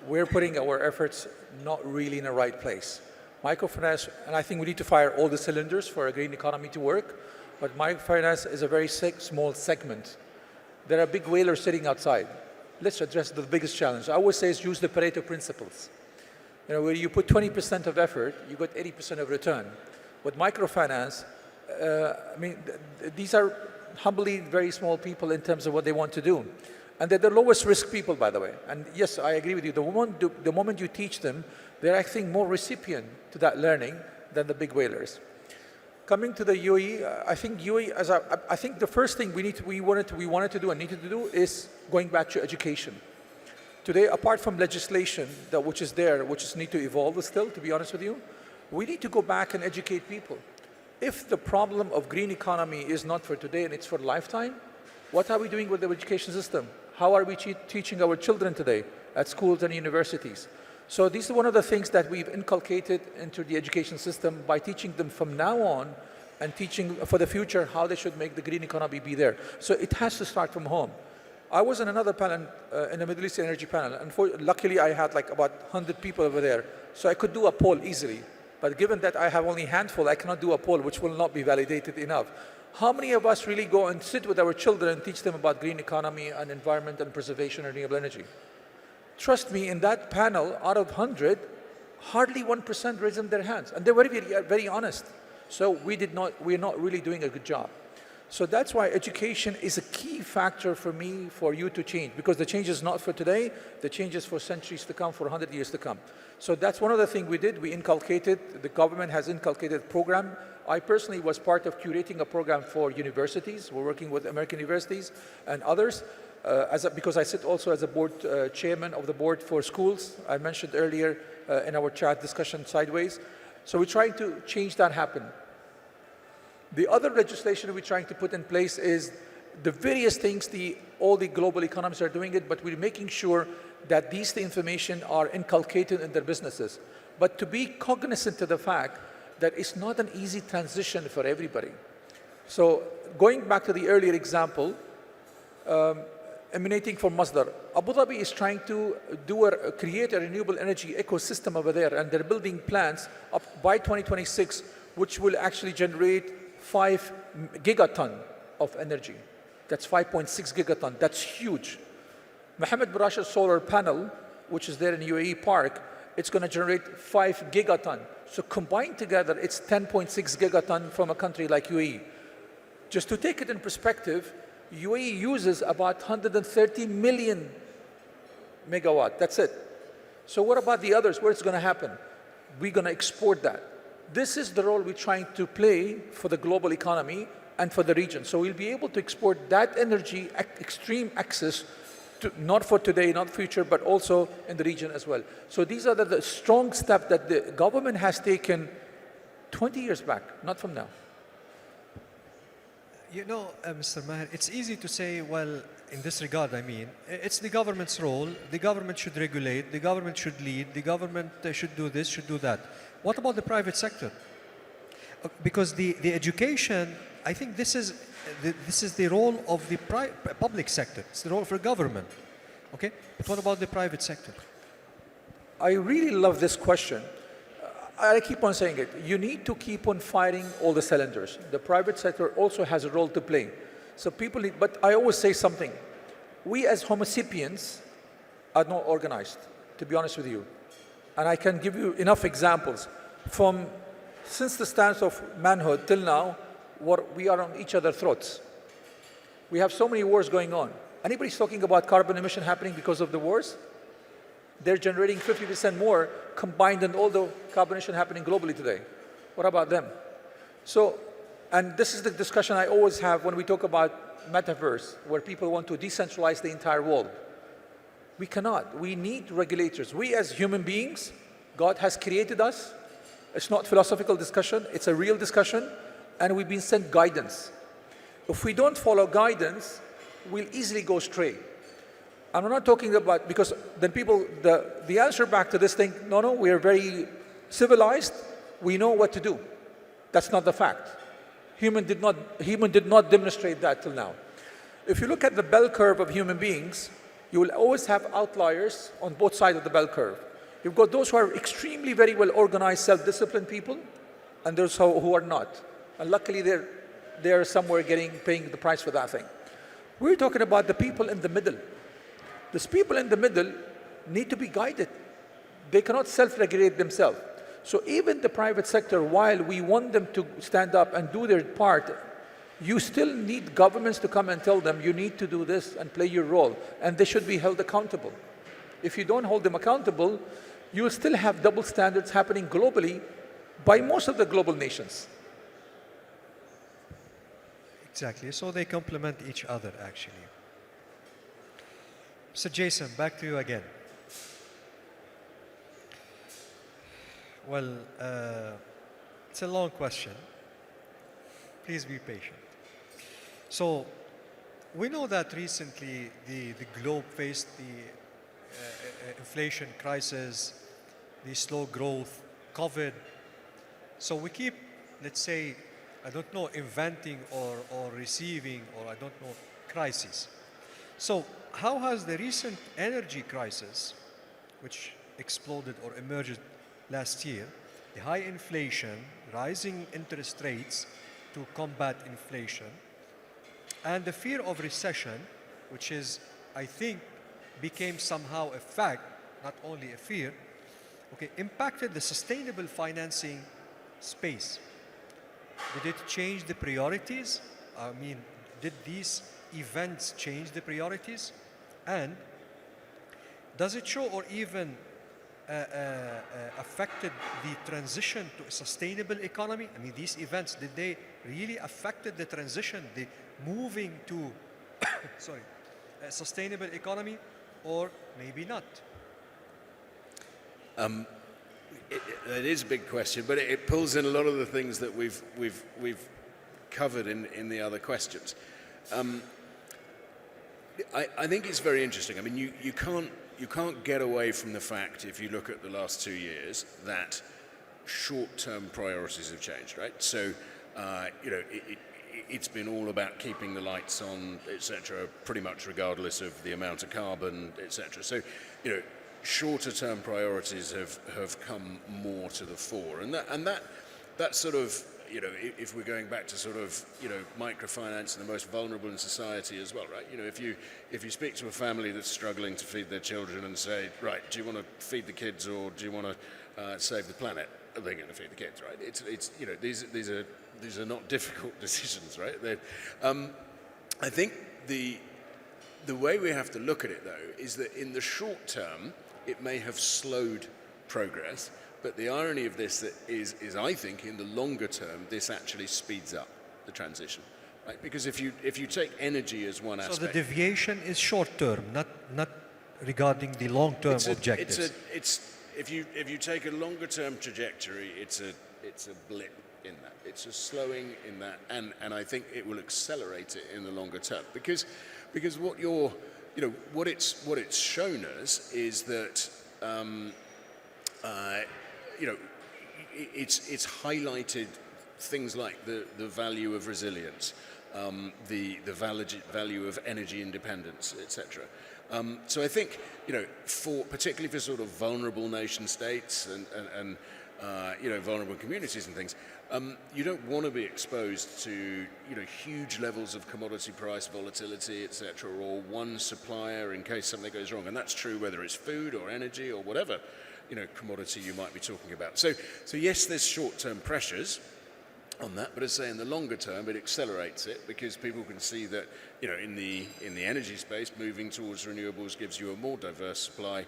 We're putting our efforts not really in the right place. Microfinance, and I think we need to fire all the cylinders for a green economy to work, but microfinance is a very small segment. there are big whalers sitting outside. Let's address the biggest challenge. I always say is use the Pareto principles. You know, where you put 20% of effort, you get 80% of return. With microfinance, I mean, these are humbly very small people in terms of what they want to do. And they're the lowest risk people, by the way. And yes, I agree with you. The moment you teach them, they're actually more recipient to that learning than the big whalers. Coming to the UAE, I think UAE, I think the first thing we wanted to do and needed to do is going back to education. Today, apart from legislation which is there, which is need to evolve still, to be honest with you, we need to go back and educate people. If the problem of green economy is not for today and it's for lifetime, what are we doing with the education system? How are we teaching our children today at schools and universities? So this is one of the things that we've inculcated into the education system by teaching them from now on and teaching for the future how they should make the green economy be there. So it has to start from home. I was in another panel, in the Middle East Energy panel, and luckily I had like about 100 people over there, so I could do a poll easily. But given that I have only a handful, I cannot do a poll, which will not be validated enough. How many of us really go and sit with our children and teach them about green economy and environment and preservation and renewable energy? Trust me, in that panel, out of 100, hardly 1% raised their hands. And they were very, very honest. So we're not really doing a good job. So that's why education is a key factor for me, for you to change, because the change is not for today, the change is for centuries to come, for 100 years to come. So that's one of the things we did. We inculcated, the government has inculcated a program. I personally was part of curating a program for universities. We're working with American universities and others, because I sit also as a board chairman of the board for schools. I mentioned earlier in our chat discussion sideways. So we're trying to change that happen. The other legislation we're trying to put in place is the various things all the global economies are doing it, but we're making sure that these information are inculcated in their businesses. But to be cognizant of the fact that it's not an easy transition for everybody. So going back to the earlier example, emanating from Masdar, Abu Dhabi is trying to create a renewable energy ecosystem over there, and they're building plants up by 2026, which will actually generate 5 gigaton of energy. That's 5.6 gigaton. That's huge. Mohammed bin Rashid solar panel, which is there in UAE Park, it's going to generate 5 gigaton. So combined together, it's 10.6 gigaton from a country like UAE. Just to take it in perspective, UAE uses about 130 million megawatt. That's it. So what about the others? Where's it going to happen? We're going to export that. This is the role we're trying to play for the global economy and for the region. So we'll be able to export that energy, extreme access, not for today, not future, but also in the region as well. So these are the strong steps that the government has taken 20 years back, not from now. You know, Mr. Maher, it's easy to say, well, in this regard, I mean, it's the government's role. The government should regulate. The government should lead. The government should do this, should do that. What about the private sector? Because the education, I think this is the role of the public sector. It's the role for government. Okay? But what about the private sector? I really love this question. I keep on saying it. You need to keep on firing all the cylinders. The private sector also has a role to play. So people need, but I always say something. We as Homo sapiens are not organized, to be honest with you. And I can give you enough examples. Since the stance of manhood till now, we are on each other's throats. We have so many wars going on. Anybody's talking about carbon emission happening because of the wars? They're generating 50% more combined than all the carbon emission happening globally today. What about them? So, and this is the discussion I always have when we talk about metaverse, where people want to decentralize the entire world. We cannot. We need regulators. We as human beings, God has created us. It's not philosophical discussion. It's a real discussion. And we've been sent guidance. If we don't follow guidance, we'll easily go astray. I'm not talking about, because then people, the answer back to this thing, no, we are very civilized. We know what to do. That's not the fact. Human did not demonstrate that till now. If you look at the bell curve of human beings, you will always have outliers on both sides of the bell curve. You've got those who are extremely very well organized, self-disciplined people, and those who are not. And luckily they're somewhere paying the price for that thing. We're talking about the people in the middle. These people in the middle need to be guided. They cannot self-regulate themselves. So even the private sector, while we want them to stand up and do their part, you still need governments to come and tell them, you need to do this and play your role, and they should be held accountable. If you don't hold them accountable, you will still have double standards happening globally by most of the global nations. Exactly. So they complement each other, actually. So Jason, back to you again. Well, it's a long question. Please be patient. So we know that recently the globe faced the inflation crisis, the slow growth, COVID. So we keep, let's say, I don't know, inventing or receiving, or I don't know, crises. So how has the recent energy crisis, which exploded or emerged last year, the high inflation, rising interest rates to combat inflation, and the fear of recession, which is, I think, became somehow a fact, not only a fear, okay, impacted the sustainable financing space? Did it change the priorities? I mean, did these events change the priorities? And does it show or even affected the transition to a sustainable economy? I mean, these events, did they really affected the transition, the moving to, sorry, a sustainable economy, or maybe not? It is a big question, but it pulls in a lot of the things that we've covered in the other questions. I think it's very interesting. I mean, you can't get away from the fact, if you look at the last 2 years, that short-term priorities have changed, right? So, you know, it's been all about keeping the lights on, etc., pretty much regardless of the amount of carbon, etc. So, you know, shorter-term priorities have come more to the fore, and that sort of, you know, if we're going back to sort of, you know, microfinance and the most vulnerable in society as well, right? You know, if you speak to a family that's struggling to feed their children and say, right, do you want to feed the kids or do you want to save the planet? They're going to feed the kids, right? It's you know, these are not difficult decisions, right? I think the way we have to look at it, though, is that in the short term, it may have slowed progress, but the irony of this is I think, in the longer term, this actually speeds up the transition, right? Because if you take energy as one aspect, So the deviation is short term, not regarding the long term objectives. If you take a longer term trajectory, it's a blip in that. It's a slowing in that, and I think it will accelerate it in the longer term, because what you're, you know, what it's shown us is that you know, it's highlighted things like the value of resilience, the value of energy independence, etc. So I think, you know, particularly for sort of vulnerable nation states and you know, vulnerable communities and things, you don't want to be exposed to, you know, huge levels of commodity price volatility, etc., or one supplier in case something goes wrong. And that's true whether it's food or energy or whatever, you know, commodity you might be talking about. So yes, there's short-term pressures on that, but as I say, in the longer term, it accelerates it because people can see that, you know, in the energy space, moving towards renewables gives you a more diverse supply.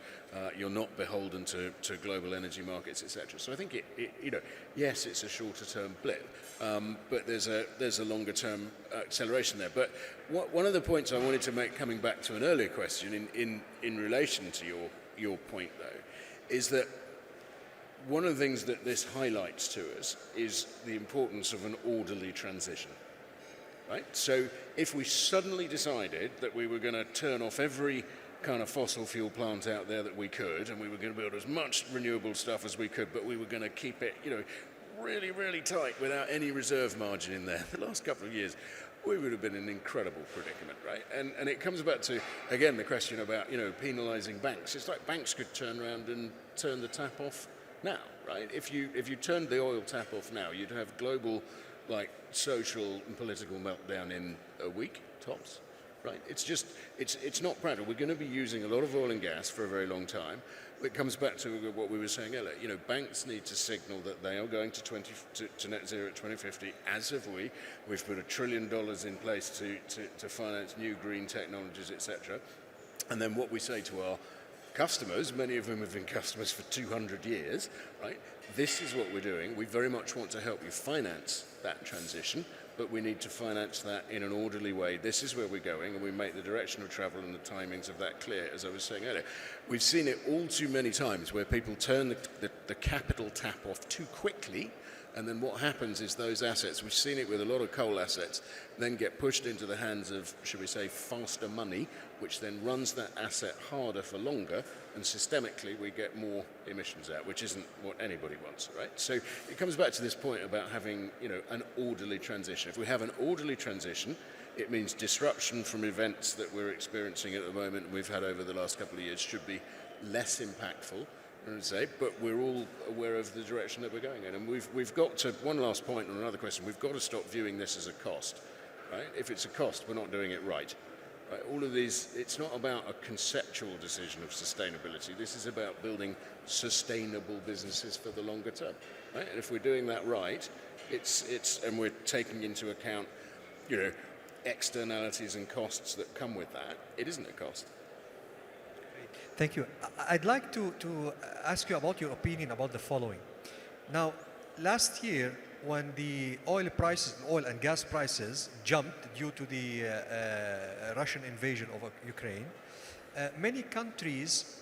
You're not beholden to global energy markets, etc. So I think it you know, yes, it's a shorter-term blip, but there's a longer-term acceleration there. But one of the points I wanted to make, coming back to an earlier question in relation to your point, though, is that one of the things that this highlights to us is the importance of an orderly transition, right? So if we suddenly decided that we were going to turn off every kind of fossil fuel plant out there that we could, and we were going to build as much renewable stuff as we could, but we were going to keep it, you know, really, really tight without any reserve margin in there, the last couple of years, we would have been in an incredible predicament, right? And it comes back to, again, the question about, you know, penalising banks. It's like banks could turn around and turn the tap off now, right? If you turned the oil tap off now, you'd have global, like, social and political meltdown in a week, tops. right? It's not practical. We're going to be using a lot of oil and gas for a very long time. It comes back to what we were saying earlier. You know, banks need to signal that they are going to net zero at 2050, as have we. We've put $1 trillion in place to finance new green technologies, etc. And then what we say to our customers, many of them have been customers for 200 years, right? This is what we're doing. We very much want to help you finance that transition, but we need to finance that in an orderly way. This is where we're going, and we make the direction of travel and the timings of that clear, as I was saying earlier. We've seen it all too many times where people turn the capital tap off too quickly, and then what happens is those assets, we've seen it with a lot of coal assets, then get pushed into the hands of, should we say, faster money, which then runs that asset harder for longer, and systemically we get more emissions out, which isn't what anybody wants, right? So it comes back to this point about having, you know, an orderly transition. If we have an orderly transition, it means disruption from events that we're experiencing at the moment and we've had over the last couple of years should be less impactful, I would say, but we're all aware of the direction that we're going in. And we've got to, one last point on another question, we've got to stop viewing this as a cost, right? If it's a cost, we're not doing it right. Right, all of these, it's not about a conceptual decision of sustainability. This is about building sustainable businesses for the longer term. Right? And if we're doing that right, and we're taking into account, you know, externalities and costs that come with that, it isn't a cost. Thank you. I'd like to ask you about your opinion about the following. Now, last year, when the oil and gas prices jumped due to the Russian invasion of Ukraine, many countries,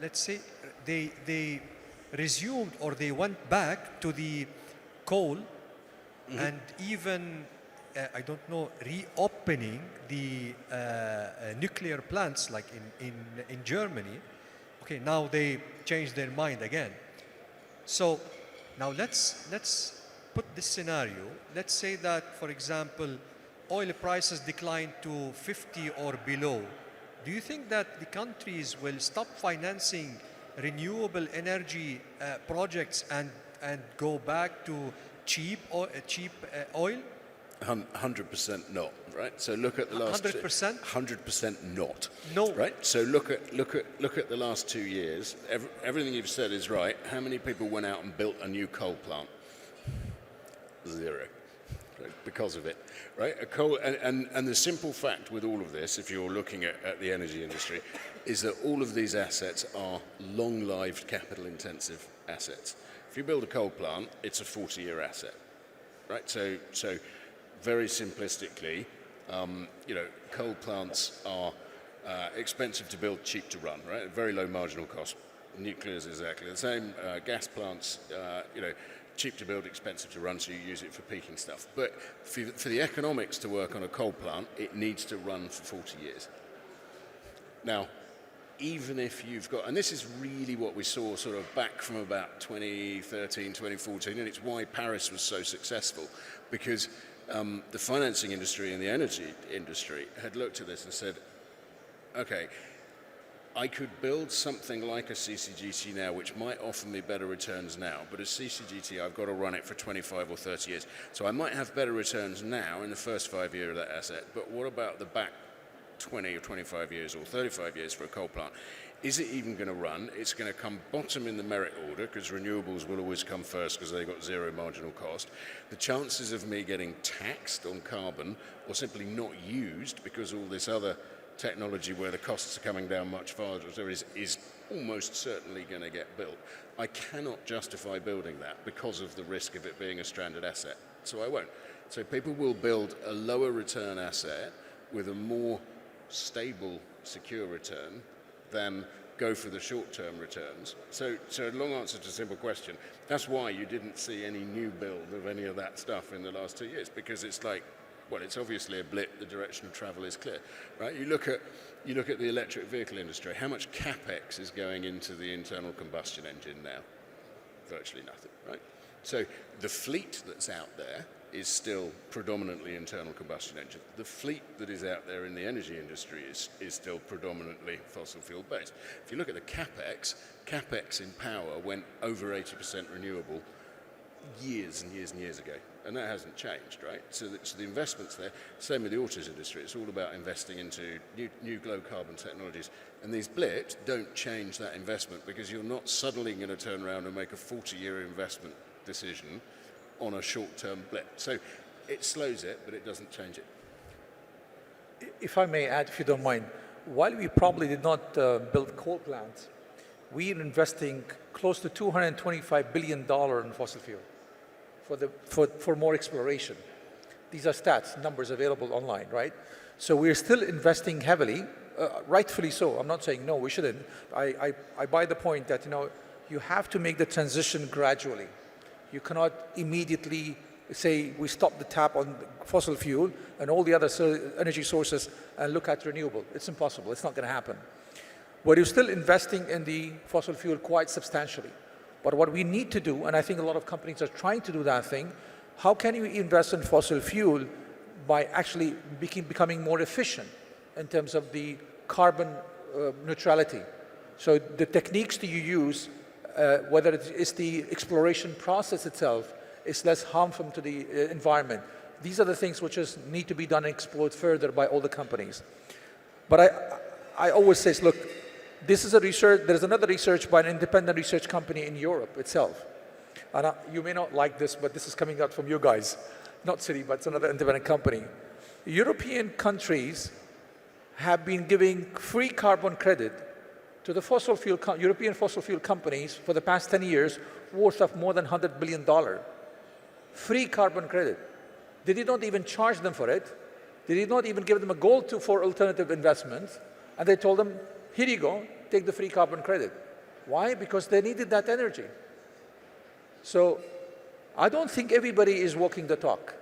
let's say, they resumed or they went back to the coal and even, I don't know, reopening the nuclear plants like in Germany. Okay, now they changed their mind again. So now let's put this scenario. Let's say that, for example, oil prices decline to 50 or below. Do you think that the countries will stop financing renewable energy projects and go back to cheap oil? 100% not, right? So look at the last 100%? 100% not. No. Right? So look at the last 2 years. Everything you've said is right. How many people went out and built a new coal plant? Zero. Right? Because of it, right? A coal and the simple fact with all of this, if you're looking at the energy industry, is that all of these assets are long-lived, capital-intensive assets. If you build a coal plant, it's a 40-year asset, right? So very simplistically, you know, coal plants are expensive to build, cheap to run, right? Very low marginal cost. Nuclear is exactly the same. Gas plants, you know, cheap to build, expensive to run, so you use it for peaking stuff. But for the economics to work on a coal plant, it needs to run for 40 years. Now, even if you've got, and this is really what we saw sort of back from about 2013, 2014, and it's why Paris was so successful, because the financing industry and the energy industry had looked at this and said, okay, I could build something like a CCGT now, which might offer me better returns now, but a CCGT, I've got to run it for 25 or 30 years. So I might have better returns now in the first 5 years of that asset, but what about the back 20 or 25 years or 35 years for a coal plant? Is it even going to run? It's going to come bottom in the merit order because renewables will always come first because they've got zero marginal cost. The chances of me getting taxed on carbon or simply not used because all this other technology where the costs are coming down much faster is almost certainly going to get built. I cannot justify building that because of the risk of it being a stranded asset, so I won't. So people will build a lower return asset with a more stable, secure return than go for the short-term returns. So a long answer to a simple question. That's why you didn't see any new build of any of that stuff in the last 2 years, because it's like, well, it's obviously a blip. The direction of travel is clear, right? You look at the electric vehicle industry. How much capex is going into the internal combustion engine now? Virtually nothing, right? So the fleet that's out there is still predominantly internal combustion engine. The fleet that is out there in the energy industry is still predominantly fossil fuel based. If you look at the capex in power went over 80% renewable years and years and years ago, and that hasn't changed, right? So the investment's there. Same with the autos industry. It's all about investing into new low carbon technologies, and these blips don't change that investment because you're not suddenly going to turn around and make a 40-year investment decision on a short-term blip. So it slows it, but it doesn't change it. If I may add, if you don't mind, while we probably did not build coal plants, we are investing close to $225 billion in fossil fuel for more exploration. These are stats, numbers available online, right? So we're still investing heavily, rightfully so. I'm not saying no, we shouldn't. I buy the point that, you have to make the transition gradually. You cannot immediately say we stop the tap on fossil fuel and all the other energy sources and look at renewable. It's impossible. It's not going to happen. But you're still investing in the fossil fuel quite substantially. But what we need to do, and I think a lot of companies are trying to do that thing, how can you invest in fossil fuel by actually becoming more efficient in terms of the carbon neutrality? So the techniques that you use, whether it is the exploration process itself, is less harmful to the environment. These are the things which need to be done and explored further by all the companies. But I always say, look, this is a research, there's another research by an independent research company in Europe itself. And you may not like this, but this is coming out from you guys. Not Citi, but it's another independent company. European countries have been giving free carbon credit to the European fossil fuel companies for the past 10 years, worth of more than $100 billion. Free carbon credit. They did not even charge them for it. They did not even give them a goal for alternative investments. And they told them, here you go, take the free carbon credit. Why? Because they needed that energy. So I don't think everybody is walking the talk.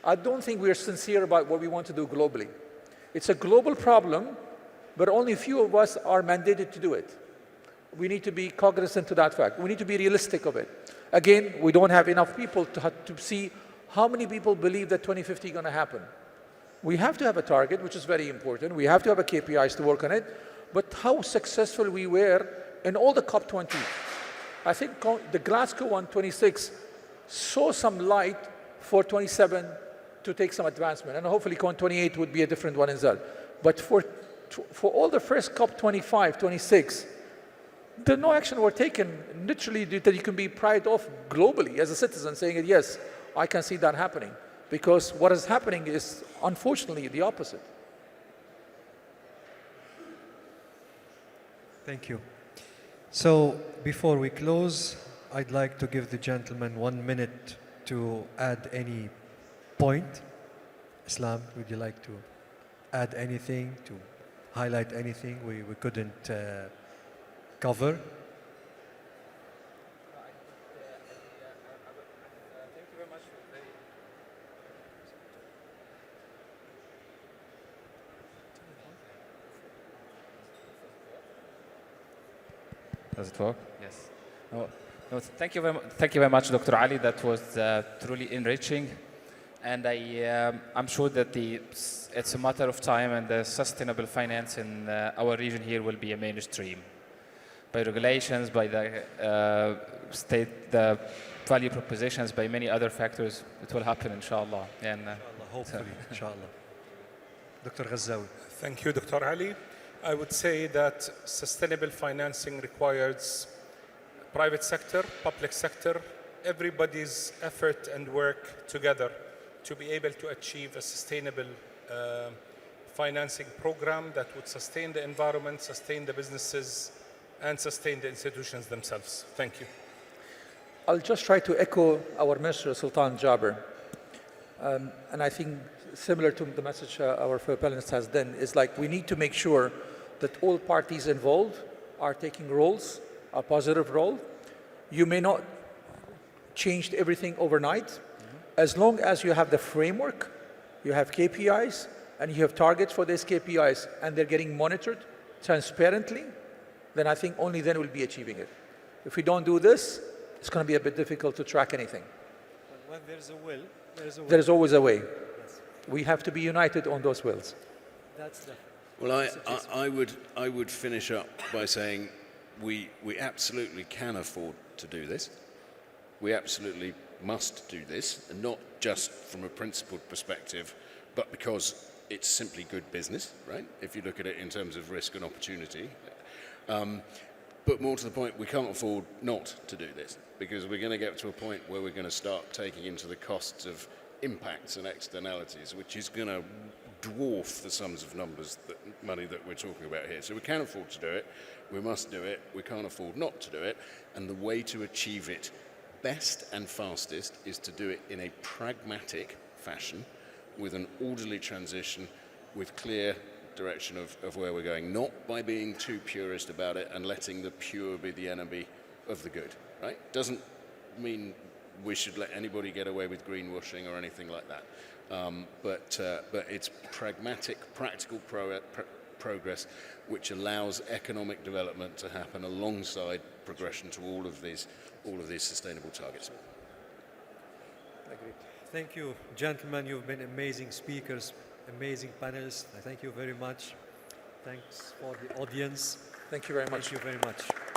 I don't think we're sincere about what we want to do globally. It's a global problem, but only a few of us are mandated to do it. We need to be cognizant to that fact. We need to be realistic of it. Again, we don't have enough people to see how many people believe that 2050 is going to happen. We have to have a target, which is very important. We have to have a KPIs to work on it. But how successful we were in all the COP20. I think the Glasgow one, 26, saw some light for 27 to take some advancement. And hopefully COP28 would be a different one as well. But for all the first COP25, 26, no action were taken, literally, that you can be proud of globally as a citizen, saying, yes, I can see that happening. Because what is happening is, unfortunately, the opposite. Thank you. So before we close, I'd like to give the gentleman 1 minute to add any point. Islam, would you like to add anything, to highlight anything we couldn't cover? Does it work? Yes. No, thank you very much, Dr. Ali. That was truly enriching. And I'm sure that it's a matter of time, and the sustainable finance in our region here will be a mainstream. By regulations, by the state, the value propositions, by many other factors, it will happen, inshallah. And, inshallah, hopefully, inshallah. Dr. Ghazzawi. Thank you, Dr. Ali. I would say that sustainable financing requires private sector, public sector, everybody's effort and work together to be able to achieve a sustainable financing program that would sustain the environment, sustain the businesses, and sustain the institutions themselves. Thank you. I'll just try to echo our Minister, Sultan Jaber. And I think similar to the message our fellow panelist has done, is like we need to make sure that all parties involved are taking roles, a positive role. You may not change everything overnight. As long as you have the framework, you have KPIs, and you have targets for these KPIs, and they're getting monitored transparently, then I think only then we'll be achieving it. If we don't do this, it's going to be a bit difficult to track anything. When there's a will, there's a way. There's always a way. Yes. We have to be united on those wills. That's the... Well, I would finish up by saying we absolutely can afford to do this. We absolutely must do this, and not just from a principled perspective, but because it's simply good business, right? If you look at it in terms of risk and opportunity. But more to the point, we can't afford not to do this, because we're going to get to a point where we're going to start taking into the costs of impacts and externalities, which is going to dwarf the sums of money that we're talking about here. So we can afford to do it, we must do it, we can't afford not to do it, and the way to achieve it best and fastest is to do it in a pragmatic fashion, with an orderly transition, with clear direction of where we're going, not by being too purist about it and letting the pure be the enemy of the good, right? Doesn't mean we should let anybody get away with greenwashing or anything like that. But it's pragmatic, practical progress which allows economic development to happen alongside progression to all of these sustainable targets. Thank you, gentlemen. You've been amazing speakers, amazing panelists. I thank you very much. Thanks for the audience. Thank you very much. Thank you very much.